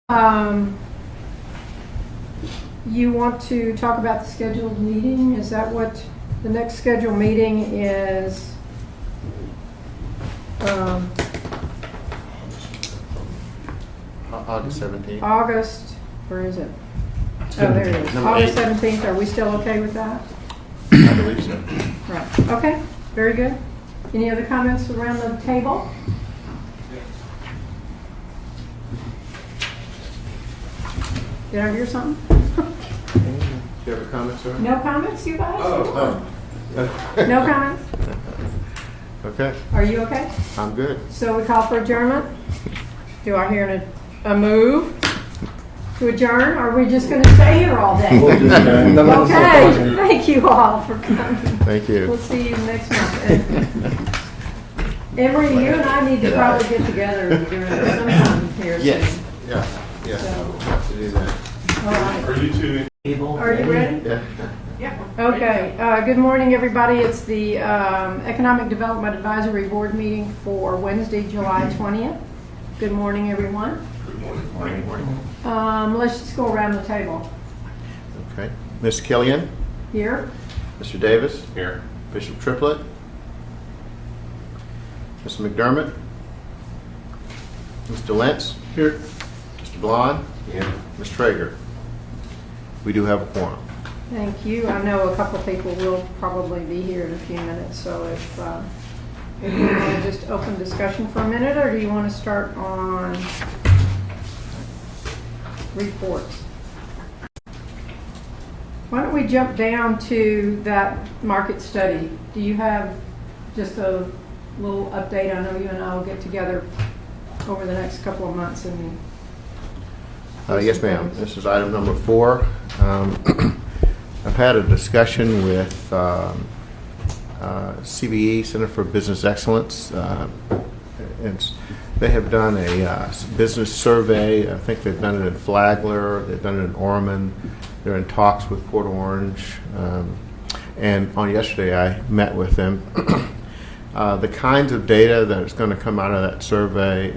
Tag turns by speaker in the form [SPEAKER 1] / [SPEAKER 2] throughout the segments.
[SPEAKER 1] You want to talk about the scheduled meeting? Is that what the next scheduled meeting is?
[SPEAKER 2] August 17th.
[SPEAKER 1] August, where is it? Oh, there it is.
[SPEAKER 2] Number
[SPEAKER 1] August
[SPEAKER 2] 8.
[SPEAKER 1] 17th. Are we still okay with that?
[SPEAKER 2] I believe so.
[SPEAKER 1] Right. Okay. Very good. Any other comments around the table? Did I hear something?
[SPEAKER 2] Do you have a comment, sir?
[SPEAKER 1] No comments, you guys?
[SPEAKER 2] Oh.
[SPEAKER 1] No comments?
[SPEAKER 2] Okay,
[SPEAKER 1] Are you okay?
[SPEAKER 2] I'm good.
[SPEAKER 1] So we call for adjournment? Do I hear a move to adjourn? Or are we just going to stay here all day? Okay, thank you all for coming.
[SPEAKER 2] Thank you.
[SPEAKER 1] We'll see you next month. Emery, you and I need to probably get together sometime here soon.
[SPEAKER 2] Yes. Yeah. Yeah.
[SPEAKER 1] So-
[SPEAKER 2] We'll have to do that.
[SPEAKER 1] All right.
[SPEAKER 3] Are you two able?
[SPEAKER 1] Are you ready?
[SPEAKER 2] Yeah.
[SPEAKER 1] Okay, good morning, everybody. It's the Economic Development Advisory Board meeting for Wednesday, July 20th. Good morning, everyone.
[SPEAKER 3] Good morning.
[SPEAKER 1] Let's just go around the table.
[SPEAKER 2] Okay. Ms. Killian,
[SPEAKER 1] Here,
[SPEAKER 2] Mr. Davis,
[SPEAKER 3] Here.
[SPEAKER 2] Bishop Triplett, Mr. McDermott, Mr. Lentz,
[SPEAKER 3] Here.
[SPEAKER 2] Mr. Blond,
[SPEAKER 3] Yeah.
[SPEAKER 2] Ms. Traeger. We do have a quorum.
[SPEAKER 1] thank you. I know a couple people will probably be here in a few minutes, so if you want to just open discussion for a minute, or do you want to start on reports? Why don't we jump down to that market study? Do you have just a little update? I know you and I will get together over the next couple of months and
[SPEAKER 2] Yes, ma'am. This is item number 4. I've had a discussion with CBE, Center for Business Excellence. They have done a business survey. I think they've done it in Flagler. They've done it in Ormond. They're in talks with Port Orange. And on yesterday, I met with them. The kinds of data that is going to come out of that survey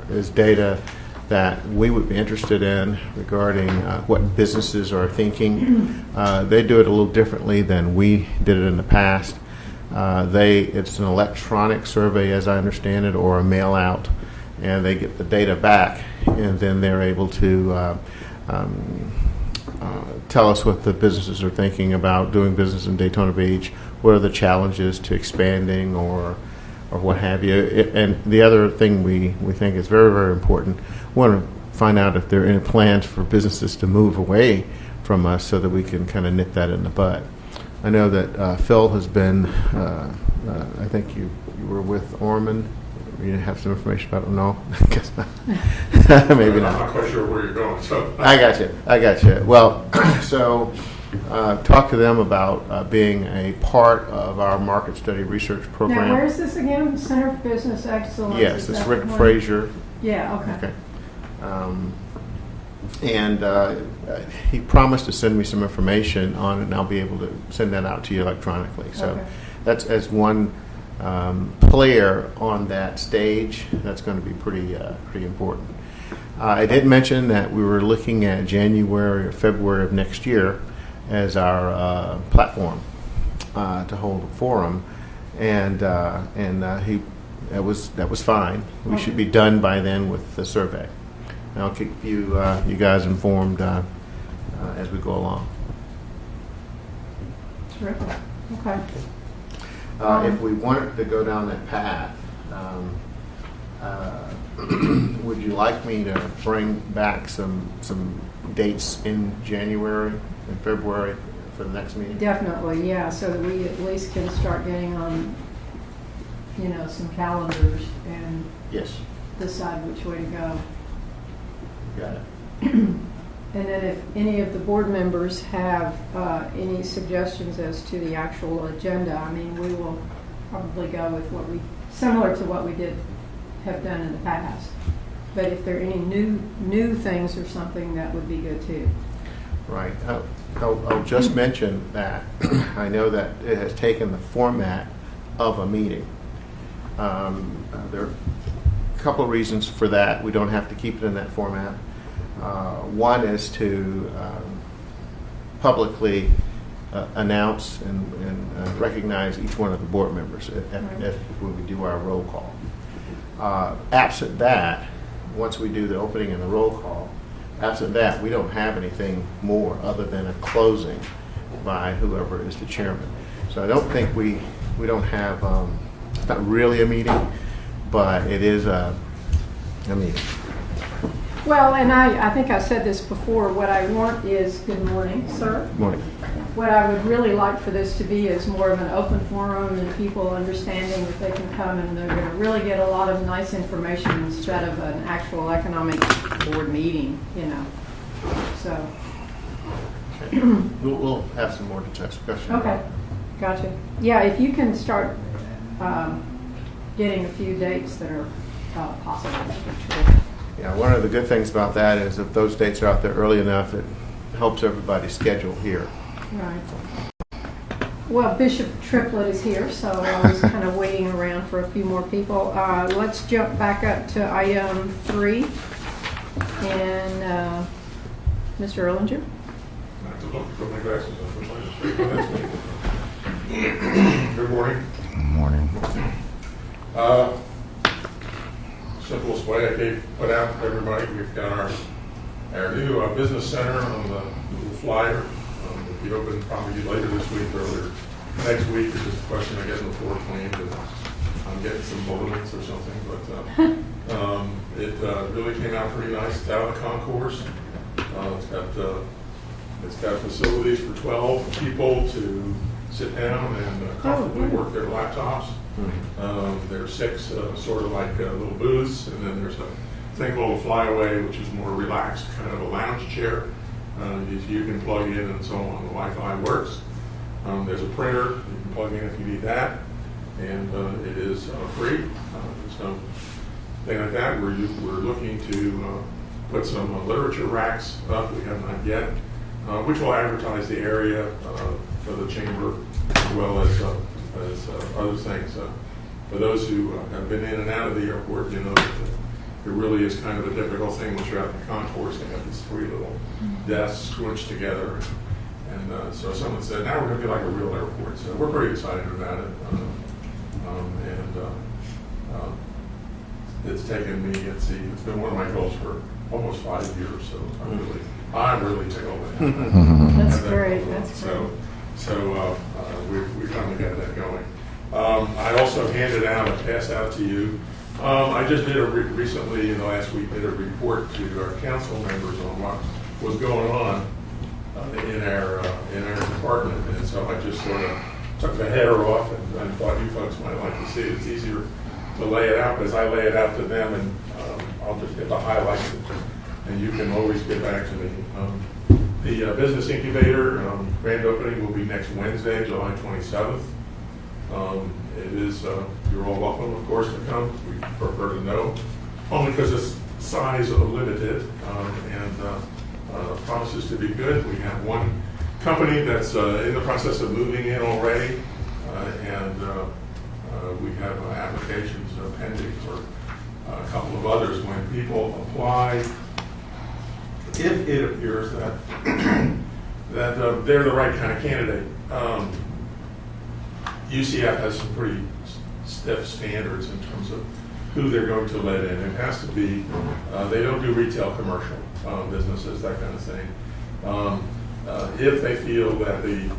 [SPEAKER 2] is data that we would be interested in regarding what businesses are thinking. They do it a little differently than we did it in the past. It's an electronic survey, as I understand it, or a mail out, and they get the data back, and then they're able to tell us what the businesses are thinking about doing business in Daytona Beach, what are the challenges to expanding or what have you. And the other thing we think is very, very important, we want to find out if there are any plans for businesses to move away from us so that we can kind of nip that in the bud. I know that Phil has been, I think you were with Ormond. You have some information about it? No? Maybe not.
[SPEAKER 3] I'm not quite sure where you're going, so.
[SPEAKER 2] I got you. Well, so talk to them about being a part of our market study research program.
[SPEAKER 1] Now, where's this again? Center for Business Excellence?
[SPEAKER 2] Yes,
[SPEAKER 1] Is
[SPEAKER 2] it's
[SPEAKER 1] that
[SPEAKER 2] Rick
[SPEAKER 1] the one?
[SPEAKER 2] Frazier.
[SPEAKER 1] Yeah, okay.
[SPEAKER 2] And he promised to send me some information on it, and I'll be able to send that out to you electronically. So
[SPEAKER 1] Okay.
[SPEAKER 2] that's as one player on that stage. That's going to be pretty important. I did mention that we were looking at January or February of next year as our platform to hold a forum, and that was fine. We should be done by then with the survey. And I'll keep you guys informed as we go along.
[SPEAKER 1] Terrific. Okay.
[SPEAKER 2] If we wanted to go down that path, would you like me to bring back some dates in January and February for the next meeting?
[SPEAKER 1] Definitely, yeah, so that we at least can start getting on, some calendars and
[SPEAKER 2] Yes.
[SPEAKER 1] decide which way to go.
[SPEAKER 2] Got it.
[SPEAKER 1] And then if any of the board members have any suggestions as to the actual agenda, we will probably go with similar to what we have done in the past. But if there are any new things or something, that would be good too.
[SPEAKER 2] Right. I'll just mention that I know that it has taken the format of a meeting. There are a couple of reasons for that. We don't have to keep it in that format. One is to publicly announce and recognize each one of the board members when we do our roll call. Absent that, once we do the opening and the roll call, absent that, we don't have anything more other than a closing by whoever is the chairman. So I don't think we don't have, it's not really a meeting, but it is a meeting.
[SPEAKER 1] Well, and I think I said this before, what I want is, good morning, sir.
[SPEAKER 2] Morning.
[SPEAKER 1] What I would really like for this to be is more of an open forum and people understanding that they can come and they're going to really get a lot of nice information instead of an actual economic board meeting, you know. So.
[SPEAKER 2] We'll have some more discussion.
[SPEAKER 1] Okay, gotcha. Yeah, if you can start getting a few dates that are possible. Sure.
[SPEAKER 2] Yeah, one of the good things about that is if those dates are out there early enough, it helps everybody schedule here.
[SPEAKER 1] Right. Well, Bishop Triplett is here, so I was kind of waiting around for a few more people. Let's jump back up to item 3. And Mr. Erlinger?
[SPEAKER 3] I have to look, put my glasses on. Good morning.
[SPEAKER 4] Good morning.
[SPEAKER 3] Simplest way I put out to everybody, we've got our new business center on the little flyer. It'll be open probably later this week, earlier next week. It's just a question of getting the floor cleaned and I'm getting some balloons or something. But it really came out pretty nice. It's out of the concourse. It's got facilities for 12 people to sit down and comfortably work their laptops. There are 6 sort of like little booths, and then there's a thing called a flyaway, which is more relaxed, kind of a lounge chair. You can plug in and so on. The Wi-Fi works. There's a printer you can plug in if you need that, and it is free. There's no thing like that. We're looking to put some literature racks up. We have not yet, which will advertise the area for the chamber as well as other things. For those who have been in and out of the airport, you know that it really is kind of a difficult thing once you're out in the concourse. They have these 3 little desks squinched together. And so someone said, now we're going to be like a real airport. So we're pretty excited about it. It's taken me, it's been one of my goals for almost 5 years. So I'm really tickled.
[SPEAKER 1] That's great. That's great.
[SPEAKER 3] So we finally got that going. I also handed out and passed out to you. I just did recently in the last week did a report to our council members on what was going on in our department, and so I just sort of took the header off and thought you folks might like to see it. It's easier to lay it out because I lay it out to them, and I'll just get the highlights, and you can always get back to me. The business incubator grand opening will be next Wednesday, July 27th. It is, you're all welcome, of course, to come. We prefer to know, only because it's size limited and promises to be good. We have one company that's in the process of moving in already, and we have applications pending for a couple of others. When people apply, if it appears that that they're the right kind of candidate, UCF has some pretty stiff standards in terms of who they're going to let in. It has to be, they don't do retail commercial businesses, that kind of thing. If they feel that the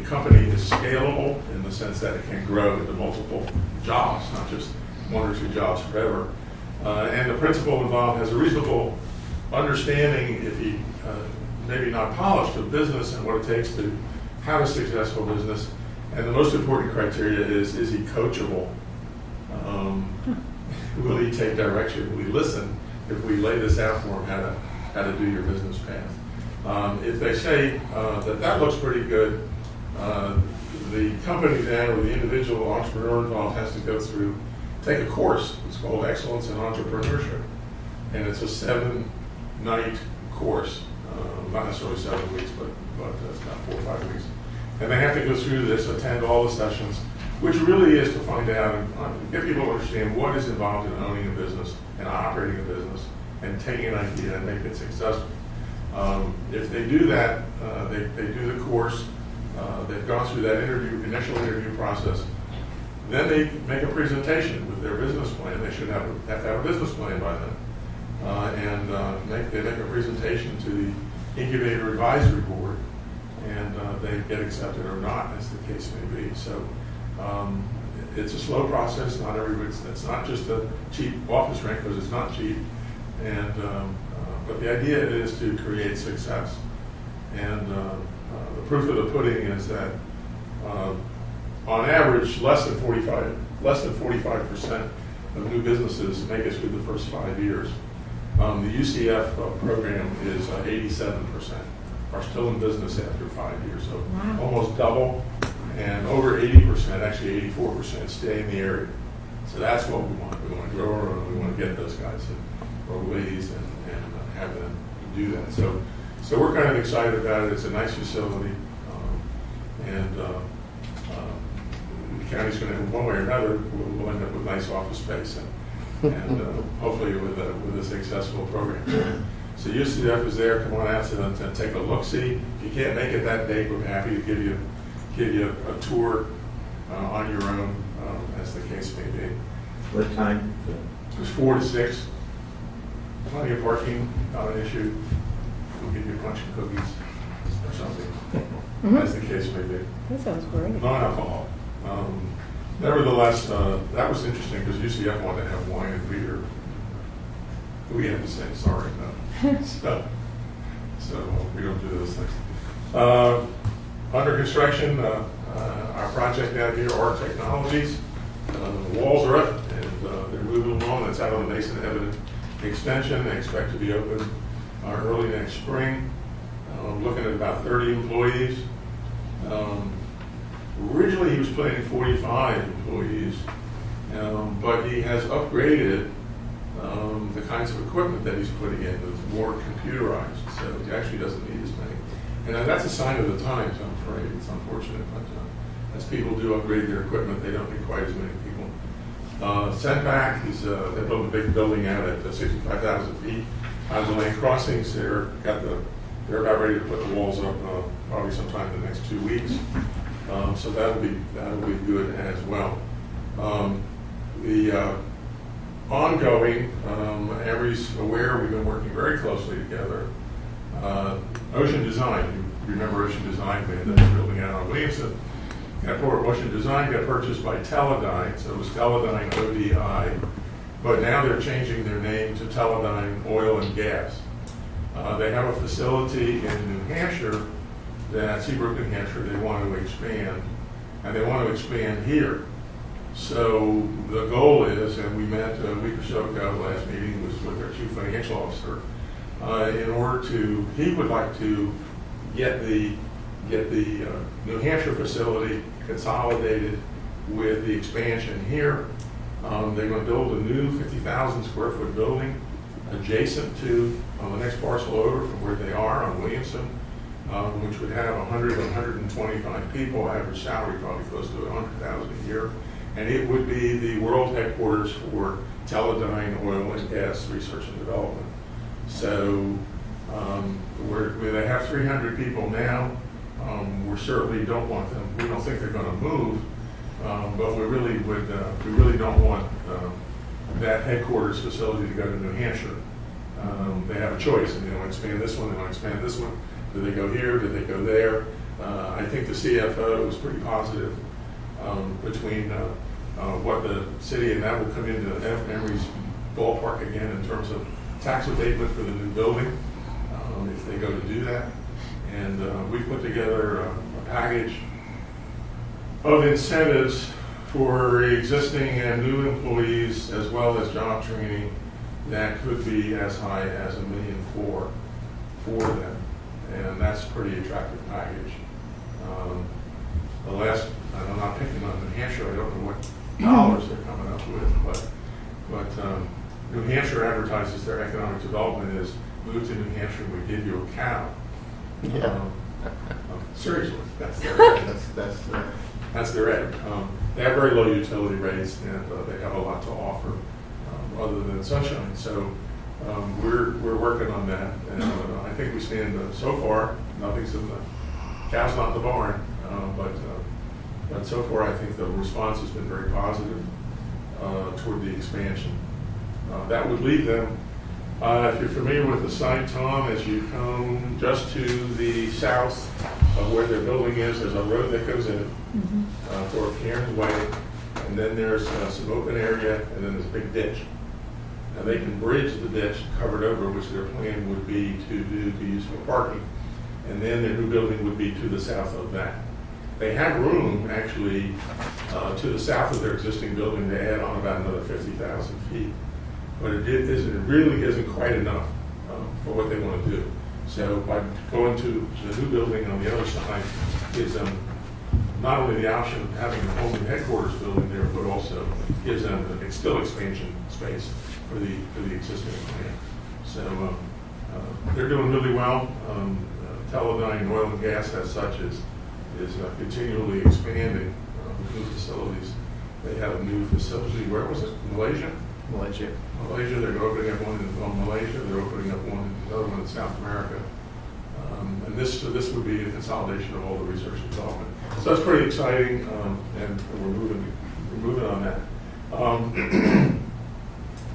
[SPEAKER 3] company is scalable in the sense that it can grow into multiple jobs, not just 1 or 2 jobs forever, and the principal involved has a reasonable understanding, if he maybe not polished, of business and what it takes to have a successful business. And the most important criteria is he coachable? Will he take direction? Will he listen if we lay this out for him, how to do your business path? If they say that looks pretty good, the company then, or the individual entrepreneur involved, has to go through, take a course. It's called Excellence in Entrepreneurship. And it's a 7-night course, not necessarily 7 weeks, but it's about 4 or 5 weeks. And they have to go through this, attend all the sessions, which really is to find out and get people to understand what is involved in owning a business and operating a business, and taking an idea and making it successful. If they do that, they do the course, they've gone through that initial interview process, then they make a presentation with their business plan. They should have to have a business plan by then. They make a presentation to the Incubator Advisory Board, and they get accepted or not, as the case may be. So it's a slow process. Not everybody's. It's not just a cheap office rent, because it's not cheap. And but the idea is to create success. And the proof of the pudding is that on average, less than 45% of new businesses make it through the first 5 years. The UCF program is 87% are still in business after 5 years, so
[SPEAKER 1] Wow.
[SPEAKER 3] almost double, and over 80%, actually 84%, stay in the area. So that's what we want. We want to grow our own. We want to get those guys or ladies and have them do that. So we're kind of excited about it. It's a nice facility, and the county's going to, one way or another, we'll end up with nice office space and hopefully with a successful program. So UCF is there. Come on out and take a look. See, if you can't make it that day, we're happy to give you a tour on your own, as the case may be.
[SPEAKER 4] What time?
[SPEAKER 3] It's 4 to 6. Plenty of parking, not an issue. We'll give you a bunch of cookies or something, as the case may be.
[SPEAKER 1] That sounds great.
[SPEAKER 3] Non-alcohol. Nevertheless, that was interesting because UCF wanted to have wine and beer. We had to say, sorry, no. So we don't do those things. Under construction, our project down here, Art Technologies. The walls are up and they're moving along. That's out on the Mason Evident extension. They expect to be open early next spring. Looking at about 30 employees. Originally, he was planning 45 employees, but he has upgraded the kinds of equipment that he's putting in. It's more computerized, so he actually doesn't need as many. And that's a sign of the times, I'm afraid. It's unfortunate, but as people do upgrade their equipment, they don't need quite as many people. Setback, they built a big building out at 65,000 feet. On the lane crossings, they're about ready to put the walls up probably sometime in the next 2 weeks. So that'll be good as well. The ongoing, Emery's aware, we've been working very closely together. Ocean Design, you remember Ocean Design, we had that building out on Williamson. Ocean Design got purchased by Teledyne, so it was Teledyne ODI, but now they're changing their name to Teledyne Oil and Gas. They have a facility in New Hampshire, Seabrook, New Hampshire, they want to expand, and they want to expand here. So the goal is, and we met a week or so ago, last meeting was with their chief financial officer, he would like to get the New Hampshire facility consolidated with the expansion here. They're going to build a new 50,000 square foot building adjacent to the next parcel over from where they are on Williamson, which would have 100 to 125 people, average salary probably close to 100,000 a year. And it would be the world headquarters for Teledyne Oil and Gas Research and Development. So they have 300 people now. We certainly don't want them. We don't think they're going to move, but we really would. We really don't want that headquarters facility to go to New Hampshire. They have a choice, and they want to expand this one. They want to expand this one. Do they go here? Do they go there? I think the CFO is pretty positive between what the city, and that will come into Emery's ballpark again in terms of tax abatement for the new building, if they go to do that. And we put together a package of incentives for existing and new employees, as well as job training, that could be as high as $1.4 million for them. And that's a pretty attractive package. I'm not picking on New Hampshire, I don't know what dollars they're coming up with, but New Hampshire advertises their economic development is move to New Hampshire, we give you a cow.
[SPEAKER 2] Yeah.
[SPEAKER 3] Seriously, that's their
[SPEAKER 2] That's
[SPEAKER 3] their ad. They have very low utility rates, and they have a lot to offer other than sunshine. So we're working on that, and I think we stand so far. Nothing's in the calf's not in the barn, but so far I think the response has been very positive toward the expansion. That would leave them. If you're familiar with the site, Tom, as you come just to the south of where their building is, there's a road that goes in toward Cairns Way, and then there's some open area, and then there's a big ditch. Now they can bridge the ditch covered over, which their plan would be to use for parking, and then their new building would be to the south of that. They have room, actually, to the south of their existing building to add on about another 50,000 feet. But it really isn't quite enough for what they want to do. So by going to the new building on the other side gives them not only the option of having a whole new headquarters building there, but also gives them still expansion space for the existing plant. So they're doing really well. Teledyne Oil and Gas, as such, is continually expanding new facilities. They have a new facility. Where was it? Malaysia. Malaysia, they're opening up one in Malaysia, they're opening up another one in South America. And this would be a consolidation of all the research and development. So that's pretty exciting, and we're moving on that.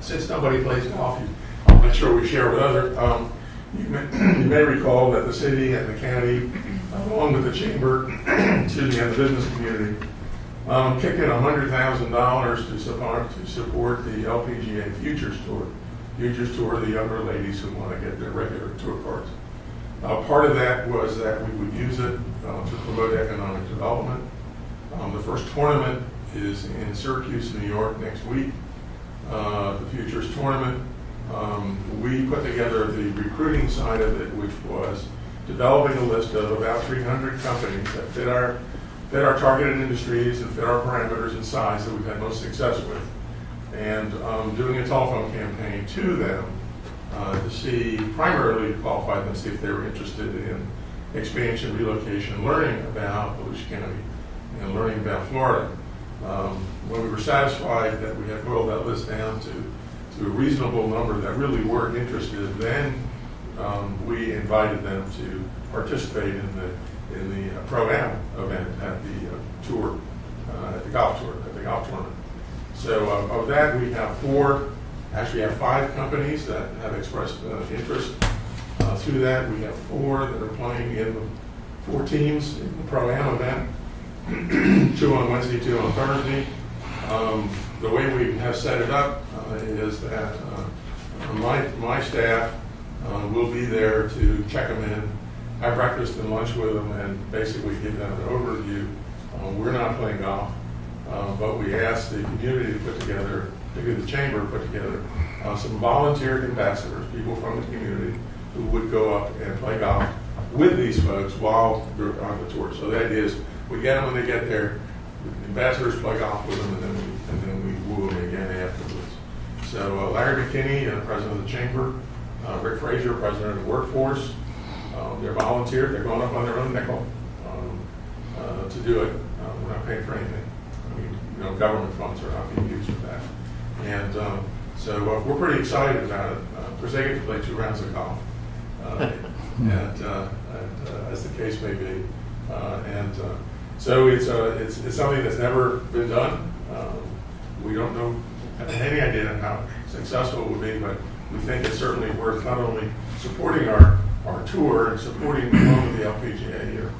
[SPEAKER 3] Since nobody plays golf, I'm not sure we share with others. You may recall that the city and the county, along with the chamber, and the business community, kicked in $100,000 to support the LPGA Futures Tour. Futures Tour, the younger ladies who want to get their regular tour cards. Part of that was that we would use it to promote economic development. The first tournament is in Syracuse, New York next week. The Futures Tournament. We put together the recruiting side of it, which was developing a list of about 300 companies that fit our targeted industries and fit our parameters and size that we've had most success with, and doing a telephone campaign to them to see, primarily to qualify them, see if they were interested in expansion, relocation, learning about Volusia County, and learning about Florida. When we were satisfied that we had boiled that list down to a reasonable number that really were interested, then we invited them to participate in the Pro-Am event at the tour, at the golf tournament. So of that, we have five companies that have expressed interest. Through that, we have four that are playing in the 4 teams in the Pro-Am event, 2 on Wednesday, 2 on Thursday. The way we have set it up is that my staff will be there to check them in, have breakfast and lunch with them, and basically give them an overview. We're not playing golf, but we asked the community to put together, particularly the chamber, put together some volunteer ambassadors, people from the community who would go up and play golf with these folks while they're on the tour. So the idea is we get them when they get there, the ambassadors play golf with them, and then we woo them again afterwards. So Larry McKinney, president of the chamber, Rick Frazier, president of the workforce, they're volunteered. They're going up on their own nickel to do it. We're not paying for anything. I mean, government funds are not being used for that. And so we're pretty excited about it because they get to play 2 rounds of golf, and as the case may be. So it's something that's never been done. We don't have any idea how successful it would be, but we think it's certainly worth not only supporting our tour and supporting the home of the LPGA here,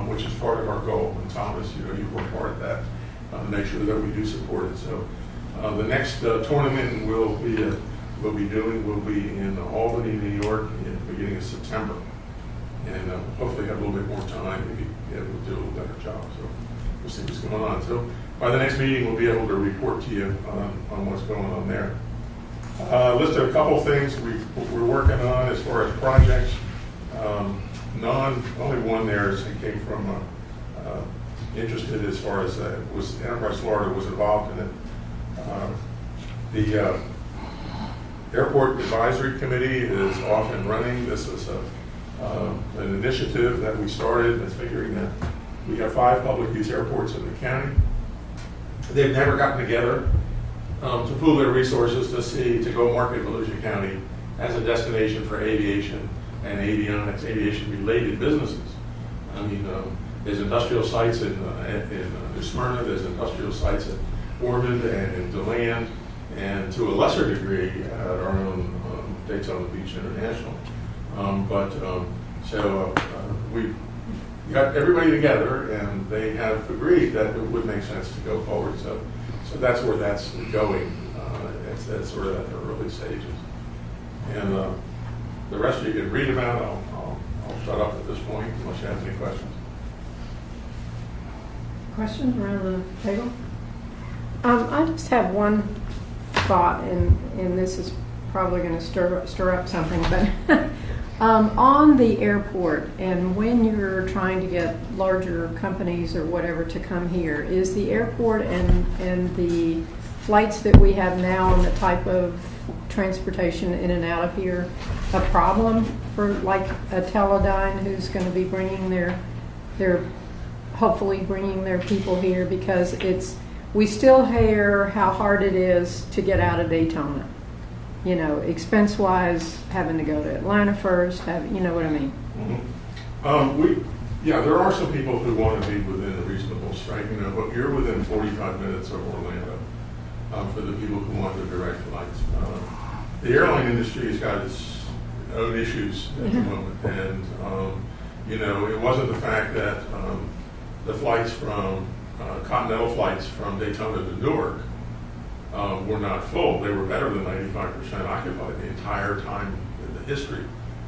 [SPEAKER 3] which is part of our goal. And Thomas, you were part of that to make sure that we do support it. So the next tournament we'll be doing will be in Albany, New York, in the beginning of September, and hopefully have a little bit more time, maybe be able to do a little better job. So we'll see what's going on. So by the next meeting, we'll be able to report to you on what's going on there. Listed a couple things we're working on as far as projects. Only one there came from interested as far as was Enterprise Florida was involved in it. The Airport Advisory Committee is off and running. This is an initiative that we started that's figuring that we have 5 public use airports in the county. They've never gotten together to pool their resources to go market Volusia County as a destination for aviation and avionics, aviation-related businesses. I mean, there's industrial sites in New Smyrna, there's industrial sites in Ormond and in DeLand, and to a lesser degree at our own Daytona Beach International. We got everybody together, and they have agreed that it would make sense to go forward. So that's where that's going. It's sort of at the early stages, and the rest you can read about. I'll shut up at this point unless you have any questions.
[SPEAKER 1] Questions around the table? I just have one thought, and this is probably going to stir up something, but on the airport, and when you're trying to get larger companies or whatever to come here, is the airport and the flights that we have now and the type of transportation in and out of here a problem for like a Teledyne who's going to be bringing their hopefully bringing their people here, because we still hear how hard it is to get out of Daytona. You know, expense-wise, having to go to Atlanta first, you know what I mean?
[SPEAKER 3] Mm-hmm. There are some people who want to be within a reasonable strike, you know, but you're within 45 minutes of Orlando for the people who want the direct flights. The airline industry has got its own issues at the moment, and you know, it wasn't the fact that the flights from Continental flights from Daytona to Newark were not full. They were better than 95% occupied the entire time in the history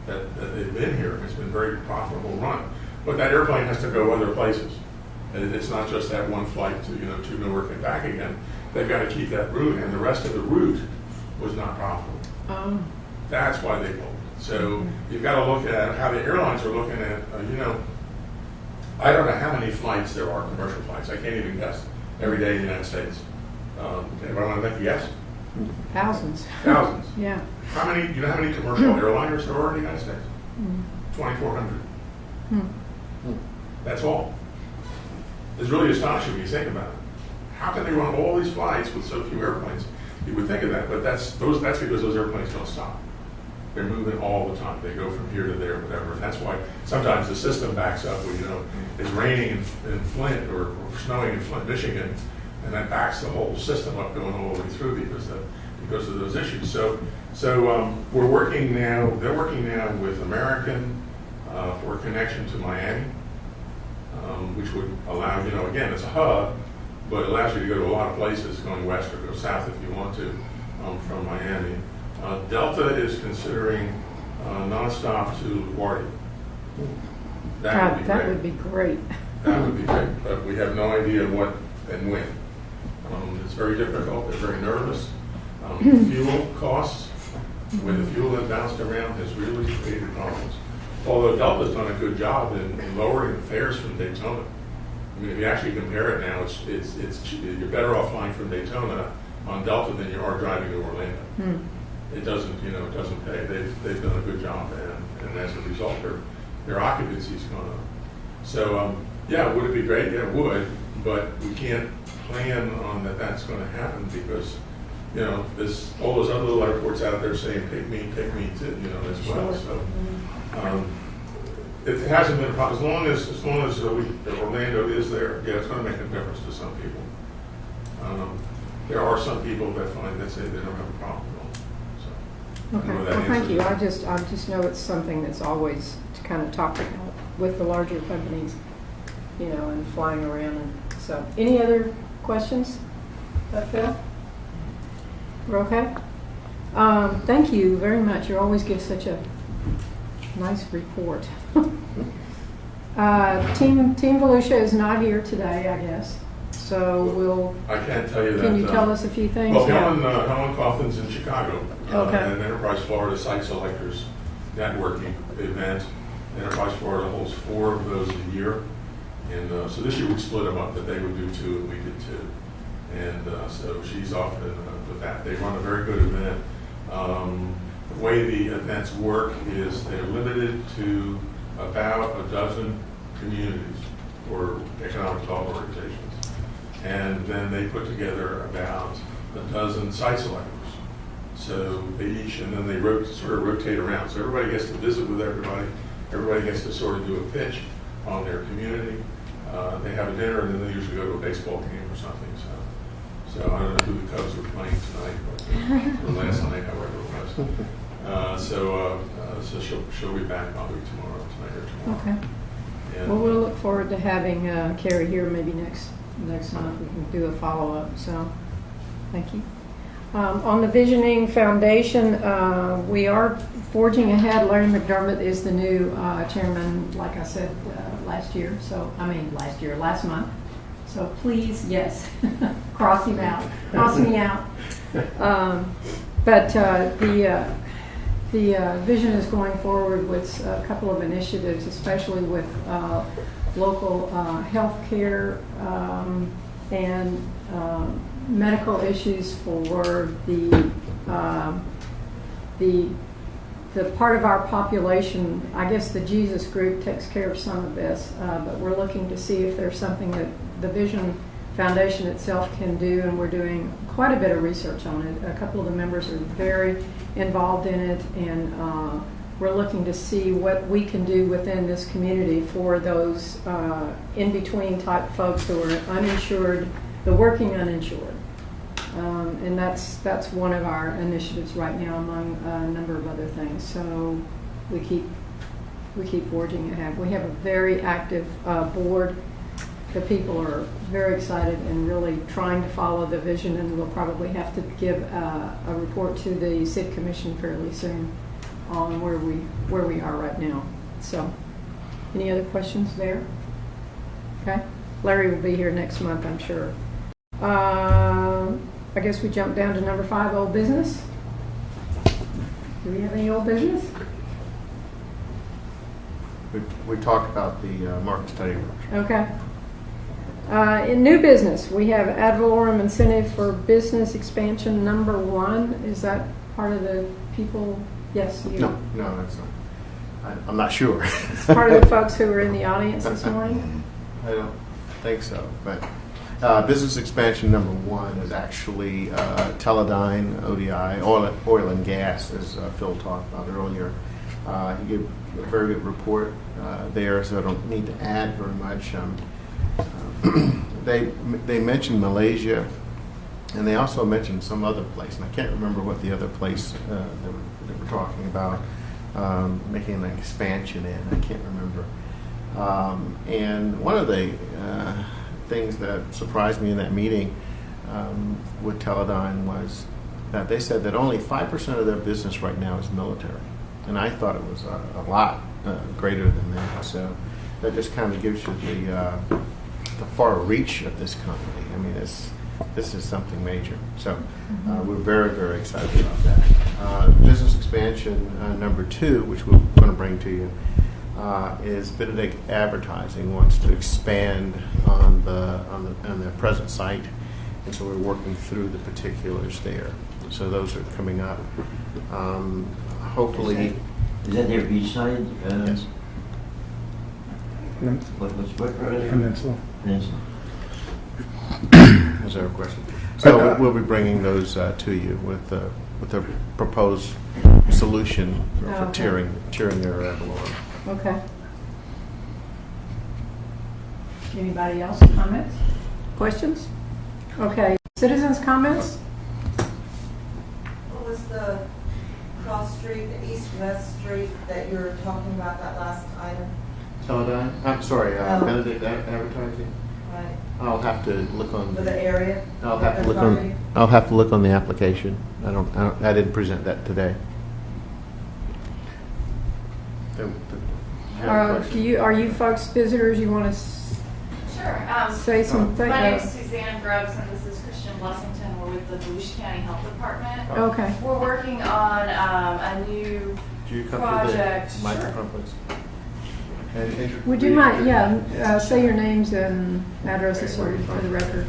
[SPEAKER 3] that they've been here. It's been a very profitable run. But that airplane has to go other places. And it's not just that one flight to Newark and back again. They've got to keep that route, and the rest of the route was not profitable. That's why they pulled. So you've got to look at how the airlines are looking at, I don't know how many flights there are, commercial flights. I can't even guess every day in the United States. Anybody want to make a guess?
[SPEAKER 1] Thousands.
[SPEAKER 3] Thousands.
[SPEAKER 1] Yeah.
[SPEAKER 3] Do you know how many commercial airliners there are in the United States? 2,400. That's all. It's really astonishing when you think about it. How can they run all these flights with so few airplanes? You would think of that, but that's because those airplanes don't stop. They're moving all the time. They go from here to there, whatever. And that's why sometimes the system backs up when, it's raining in Flint or snowing in Flint, Michigan, and that backs the whole system up going all the way through because of those issues. So we're working now. They're working now with American for a connection to Miami, which would allow again, it's a hub, but it allows you to go to a lot of places, going west or go south if you want to from Miami. Delta is considering nonstop to LaGuardia. That would be great. That would be great, but we have no idea what and when. It's very difficult. They're very nervous. Fuel costs, when the fuel has bounced around, has really created problems. Although Delta's done a good job in lowering the fares from Daytona. I mean, if you actually compare it now, you're better off flying from Daytona on Delta than you are driving to Orlando. It doesn't pay. They've done a good job, and as a result, their occupancy's gone up. So, would it be great? Yeah, it would, but we can't plan on that's going to happen because, there's all those other little airports out there saying, pick me too, as well. So, it hasn't been a problem. As long as Orlando is there, it's going to make a difference to some people. There are some people that say they don't have a problem at all.
[SPEAKER 1] Okay. Well, thank you. I just know it's something that's always kind of talked about with the larger companies, and flying around. And so, any other questions? Phil? We're okay? Thank you very much. You always give such a nice report. Team Volusia is not here today, I guess. So
[SPEAKER 3] I can't tell you that.
[SPEAKER 1] Can you tell us a few things?
[SPEAKER 3] Well, Helen Coffin's in Chicago.
[SPEAKER 1] Okay.
[SPEAKER 3] At an Enterprise Florida Site Selectors networking event. Enterprise Florida holds 4 of those a year. And so this year we split them up, that they would do 2 and we did 2. And so she's off with that. They run a very good event. The way the events work is they're limited to about a dozen communities or economic development organizations. And then they put together about a dozen site selectors. So they each, and then they sort of rotate around. So everybody gets to visit with everybody. Everybody gets to sort of do a pitch on their community. They have a dinner, and then they usually go to a baseball game or something. So I don't know who the Cubs were playing tonight, but or last night, however it was. So she'll be back probably tonight or tomorrow.
[SPEAKER 1] Okay.
[SPEAKER 3] And,
[SPEAKER 1] Well, we'll look forward to having Carrie here maybe next month. We can do a follow-up, so thank you. On the Visioning Foundation, we are forging ahead. Larry McDermott is the new chairman, like I said, last month. So please, yes, cross him out, cross me out. But the vision is going forward with a couple of initiatives, especially with local health care and medical issues for the part of our population. I guess the Jesus group takes care of some of this, but we're looking to see if there's something that the Vision Foundation itself can do, and we're doing quite a bit of research on it. A couple of the members are very involved in it, and we're looking to see what we can do within this community for those in-between type folks who are uninsured, the working uninsured. And that's one of our initiatives right now, among a number of other things. So we keep forging ahead. We have a very active board. The people are very excited and really trying to follow the vision, and we'll probably have to give a report to the City Commission fairly soon on where we are right now. So, any other questions there? Okay, Larry will be here next month, I'm sure. I guess we jump down to number 5, old business. Do we have any old business?
[SPEAKER 2] We talked about the market study workshop.
[SPEAKER 1] Okay. In new business, we have ad valorem incentive for business expansion number 1. Is that part of the people? Yes, you.
[SPEAKER 2] No, that's not. I'm not sure.
[SPEAKER 1] It's part of the folks who were in the audience this morning?
[SPEAKER 2] I don't think so. But business expansion number 1 is actually Teledyne, ODI, oil and gas, as Phil talked about earlier. He gave a very good report there, so I don't need to add very much. They mentioned Malaysia, and they also mentioned some other place, and I can't remember what the other place they were talking about, making an expansion in. I can't remember. And one of the things that surprised me in that meeting with Teledyne was that they said that only 5% of their business right now is military, and I thought it was a lot greater than that. So that just kind of gives you the far reach of this company. I mean, this is something major. So we're very, very excited about that. Business expansion number 2, which we're going to bring to you, is Benedict Advertising wants to expand on their present site, and so we're working through the particulars there. So those are coming up. Hopefully,
[SPEAKER 4] is that their beachside?
[SPEAKER 2] yes.
[SPEAKER 4] What project?
[SPEAKER 5] Peninsula.
[SPEAKER 4] Peninsula.
[SPEAKER 2] Is there a question? So we'll be bringing those to you with a proposed solution for
[SPEAKER 1] Okay.
[SPEAKER 2] tiering their ad valorem.
[SPEAKER 1] Okay. Anybody else? Comments? Questions? Okay. Citizens' comments?
[SPEAKER 6] What was the cross street, the east-west street that you were talking about, that last item?
[SPEAKER 2] Teledyne? I'm sorry,
[SPEAKER 6] Oh.
[SPEAKER 2] Benedict Advertising?
[SPEAKER 6] Right,
[SPEAKER 2] I'll have to look on.
[SPEAKER 6] for the area?
[SPEAKER 2] I'll have to
[SPEAKER 6] the
[SPEAKER 2] look
[SPEAKER 6] property?
[SPEAKER 2] on. I'll have to look on the application. I didn't present that today. Do you have a question?
[SPEAKER 1] Are you folks visitors? You want to
[SPEAKER 7] Sure.
[SPEAKER 1] say something?
[SPEAKER 7] My name is Suzanne Grubbs, and this is Christian Blessington. We're with the Volusia County Health Department.
[SPEAKER 1] Okay.
[SPEAKER 7] We're working on a new
[SPEAKER 2] Do you come
[SPEAKER 7] project.
[SPEAKER 2] to the microphone, please? And
[SPEAKER 1] Would you mind, say your names and addresses for the record.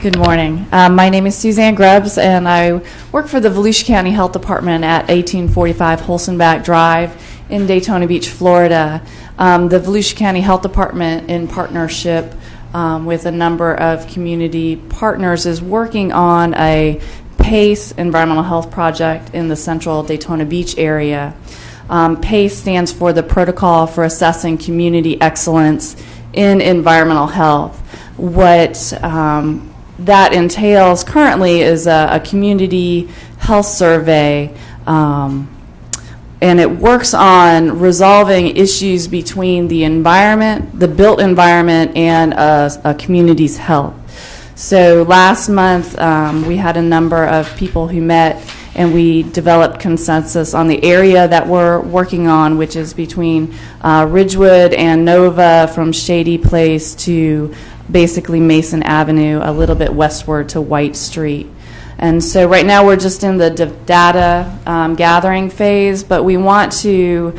[SPEAKER 7] Good morning. My name is Suzanne Grubbs, and I work for the Volusia County Health Department at 1845 Holzenbach Drive in Daytona Beach, Florida. The Volusia County Health Department, in partnership with a number of community partners, is working on a PACE Environmental Health Project in the central Daytona Beach area. PACE stands for the Protocol for Assessing Community Excellence in Environmental Health. What that entails currently is a community health survey, and it works on resolving issues between the environment, the built environment, and a community's health. So last month, we had a number of people who met, and we developed consensus on the area that we're working on, which is between Ridgewood and Nova, from Shady Place to basically Mason Avenue, a little bit westward to White Street. And so right now we're just in the data gathering phase, but we want to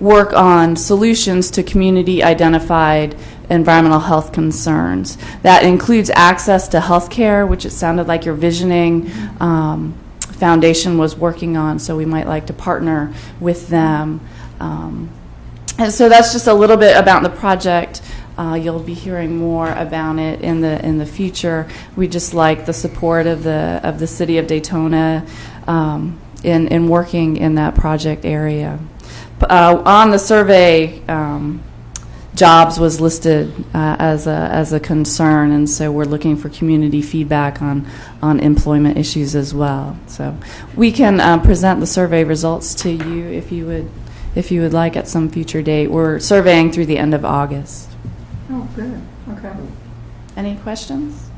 [SPEAKER 7] work on solutions to community-identified environmental health concerns. That includes access to health care, which it sounded like your Visioning Foundation was working on, so we might like to partner with them. And so that's just a little bit about the project. You'll be hearing more about it in the future. We just like the support of the city of Daytona in working in that project area. On the survey, jobs was listed as a concern, and so we're looking for community feedback on employment issues as well. So we can present the survey results to you if you would like at some future date. We're surveying through the end of August.
[SPEAKER 1] Oh, good. Okay.
[SPEAKER 7] Any questions?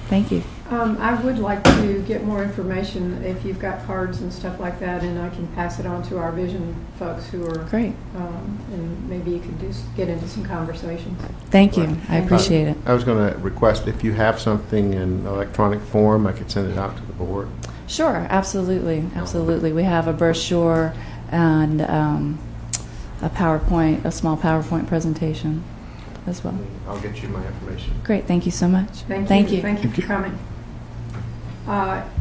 [SPEAKER 7] Thank you.
[SPEAKER 1] I would like to get more information if you've got cards and stuff like that, and I can pass it on to our vision folks who are
[SPEAKER 7] Great.
[SPEAKER 1] And maybe you could get into some conversations.
[SPEAKER 7] Thank you. I appreciate it.
[SPEAKER 2] I was going to request if you have something in electronic form, I could send it out to the board.
[SPEAKER 7] Sure, absolutely, absolutely. We have a brochure and a small PowerPoint presentation as well.
[SPEAKER 2] I'll get you my information.
[SPEAKER 7] Great, thank you so much.
[SPEAKER 1] Thank you. Thank you for coming.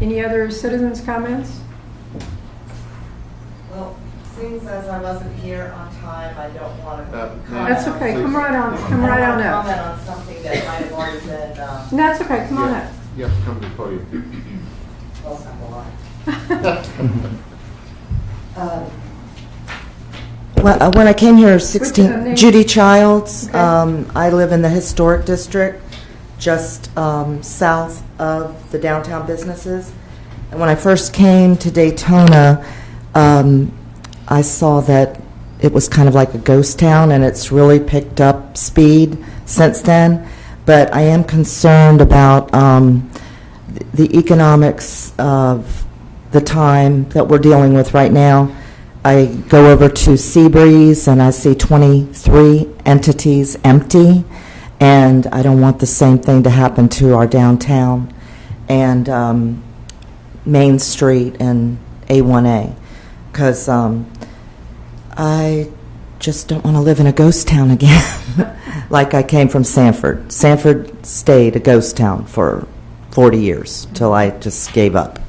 [SPEAKER 1] Any other citizens' comments?
[SPEAKER 6] Well, seeing as I wasn't here on time, I don't want to comment.
[SPEAKER 1] That's okay. Come right on up.
[SPEAKER 6] Comment on something that might have already been,
[SPEAKER 1] That's okay. Come on up.
[SPEAKER 2] You have to come to the podium.
[SPEAKER 6] well, it's not a lot.
[SPEAKER 5] Well, when I came here,
[SPEAKER 1] What's your name?
[SPEAKER 5] Judy Childs.
[SPEAKER 1] Okay.
[SPEAKER 5] I live in the historic district, just south of the downtown businesses. And when I first came to Daytona, I saw that it was kind of like a ghost town, and it's really picked up speed since then. But I am concerned about the economics of the time that we're dealing with right now. I go over to Seabreeze and I see 23 entities empty, and I don't want the same thing to happen to our downtown and Main Street and A1A, because I just don't want to live in a ghost town again. Like I came from Sanford. Sanford stayed a ghost town for 40 years till I just gave up.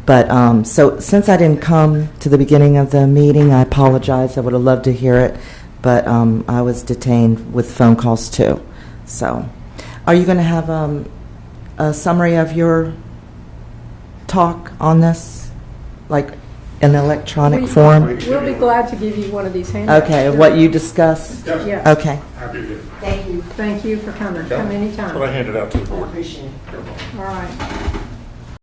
[SPEAKER 5] But so since I didn't come to the beginning of the meeting, I apologize. I would have loved to hear it, but I was detained with phone calls too. So are you going to have a summary of your talk on this, like in electronic form?
[SPEAKER 1] We'll be glad to give you one of these handouts.
[SPEAKER 5] Okay, what you discussed?
[SPEAKER 1] Yeah.
[SPEAKER 5] Okay.
[SPEAKER 3] Happy to.
[SPEAKER 6] Thank you.
[SPEAKER 1] Thank you for coming. Come anytime.
[SPEAKER 3] That's what I handed out to the
[SPEAKER 6] I
[SPEAKER 3] board.
[SPEAKER 6] appreciate it.
[SPEAKER 1] All right.